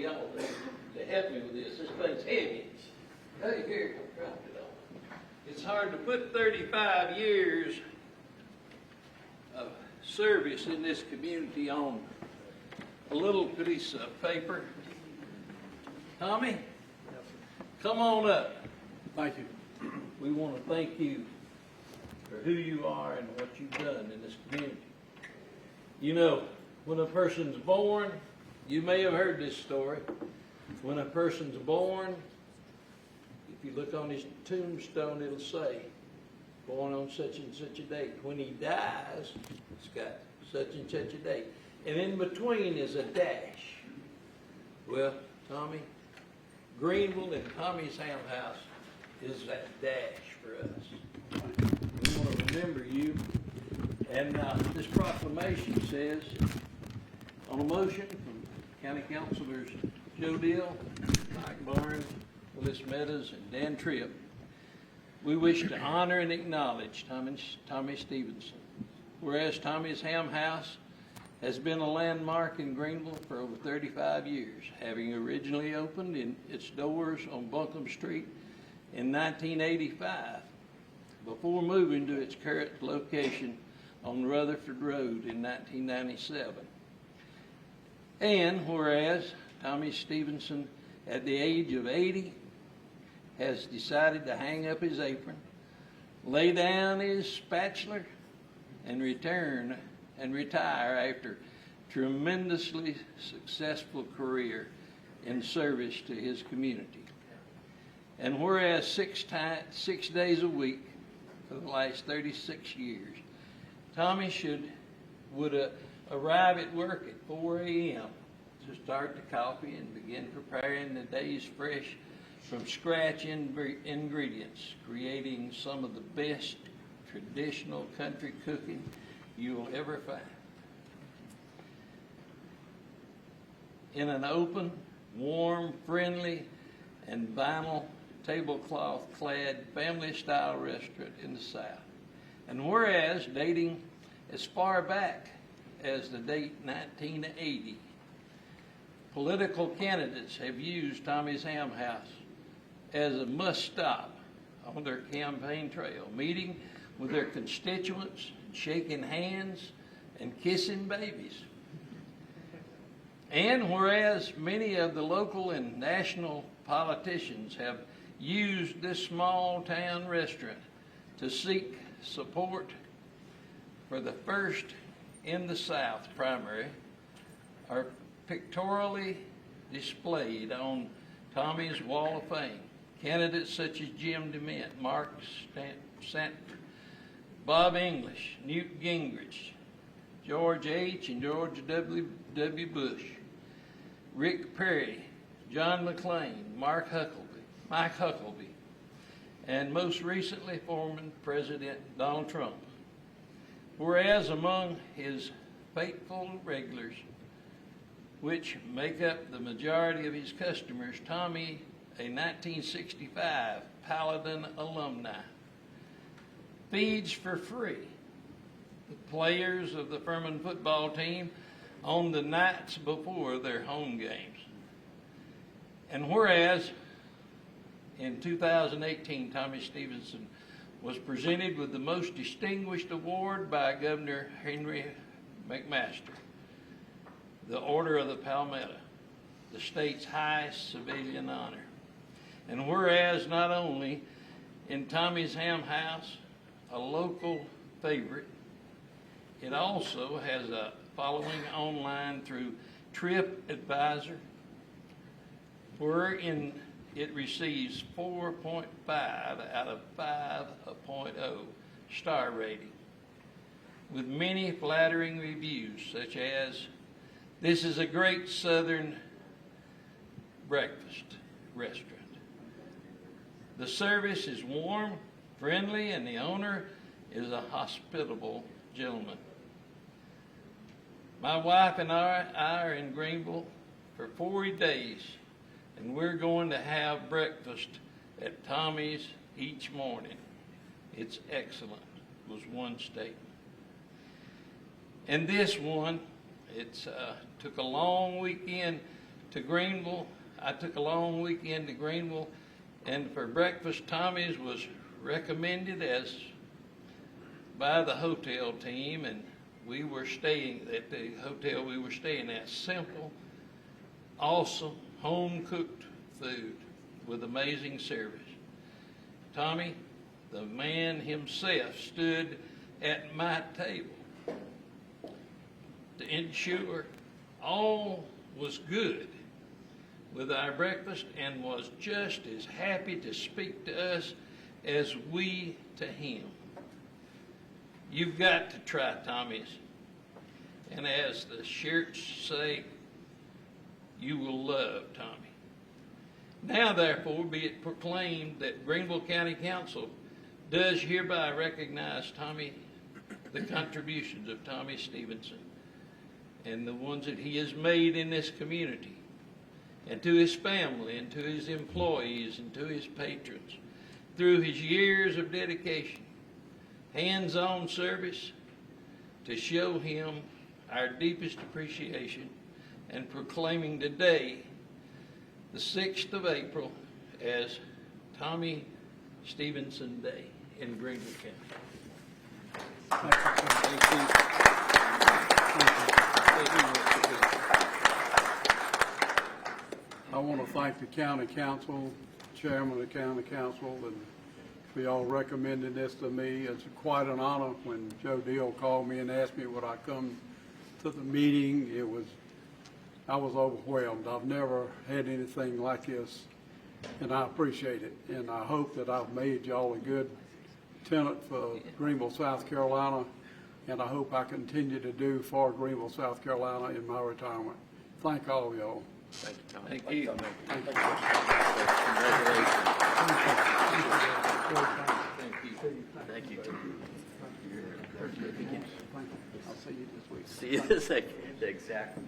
y'all to help me with this. This thing's heavy. Hey, here, I dropped it on. It's hard to put 35 years of service in this community on a little piece of paper. Tommy, come on up. Thank you. We want to thank you for who you are and what you've done in this community. You know, when a person's born, you may have heard this story. When a person's born, if you look on his tombstone, it'll say, born on such and such a date. When he dies, it's got such and such a date. And in between is a dash. Well, Tommy, Greenville and Tommy's Ham House is that dash for us. We want to remember you. And this proclamation says, on a motion from County Councilors Joe Dill, Mike Barnes, Willis Meadows, and Dan Tripp, we wish to honor and acknowledge Tommy Stevenson. Whereas Tommy's Ham House has been a landmark in Greenville for over 35 years, having originally opened in its doors on Buncombe Street in 1985, before moving to its current location on Rutherford Road in 1997. And whereas Tommy Stevenson, at the age of 80, has decided to hang up his apron, lay down his spatula, and retire after tremendously successful career in service to his community. And whereas six days a week for the last 36 years, Tommy would arrive at work at 4 a.m. to start the coffee and begin preparing the day's fresh from scratch ingredients, creating some of the best traditional country cooking you'll ever find. In an open, warm, friendly, and vinyl tablecloth clad family style restaurant in the South. And whereas dating as far back as the date 1980, political candidates have used Tommy's Ham House as a must-stop on their campaign trail, meeting with their constituents, shaking hands, and kissing babies. And whereas many of the local and national politicians have used this small town restaurant to seek support for the first in the South primary, are pictorially displayed on Tommy's Wall of Fame. Candidates such as Jim DeMint, Mark Sanford, Bob English, Newt Gingrich, George H. and George W. Bush, Rick Perry, John McClain, Mike Huckabee, and most recently former President Donald Trump. Whereas among his faithful regulars, which make up the majority of his customers, Tommy, a 1965 Paladin alumni, feeds for free the players of the Furman football team on the nights before their home games. And whereas in 2018, Tommy Stevenson was presented with the most distinguished award by Governor Henry McMaster, the Order of the Palmetto, the state's highest civilian honor. And whereas not only in Tommy's Ham House, a local favorite, it also has a following online through TripAdvisor, wherein it receives 4.5 out of 5.0 star rating, with many flattering reviews such as, "This is a great Southern breakfast restaurant. The service is warm, friendly, and the owner is a hospitable gentleman. My wife and I are in Greenville for 40 days, and we're going to have breakfast at Tommy's each morning. It's excellent," was one statement. And this one, it took a long weekend to Greenville. I took a long weekend to Greenville, and for breakfast, Tommy's was recommended as by the hotel team, and we were staying at the hotel we were staying at. Simple, awesome, home-cooked food with amazing service. Tommy, the man himself, stood at my table to ensure all was good with our breakfast and was just as happy to speak to us as we to him. You've got to try Tommy's. And as the shirts say, you will love Tommy. Now, therefore, be it proclaimed that Greenville County Council does hereby recognize the contributions of Tommy Stevenson and the ones that he has made in this community, and to his family, and to his employees, and to his patrons, through his years of dedication, hands-on service, to show him our deepest appreciation, and proclaiming today, the 6th of April, as Tommy Stevenson Day in Greenville County. I want to thank the county council, chairman of the county council, and for y'all recommending this to me. It's quite an honor. When Joe Deal called me and asked me would I come to the meeting, I was overwhelmed. I've never had anything like this, and I appreciate it. And I hope that I've made y'all a good tenant for Greenville, South Carolina, and I hope I continue to do for Greenville, South Carolina in my retirement. Thank all of y'all. Thank you, Tommy. Thank you. Thank you. I'll see you this week. See you this week. Exactly.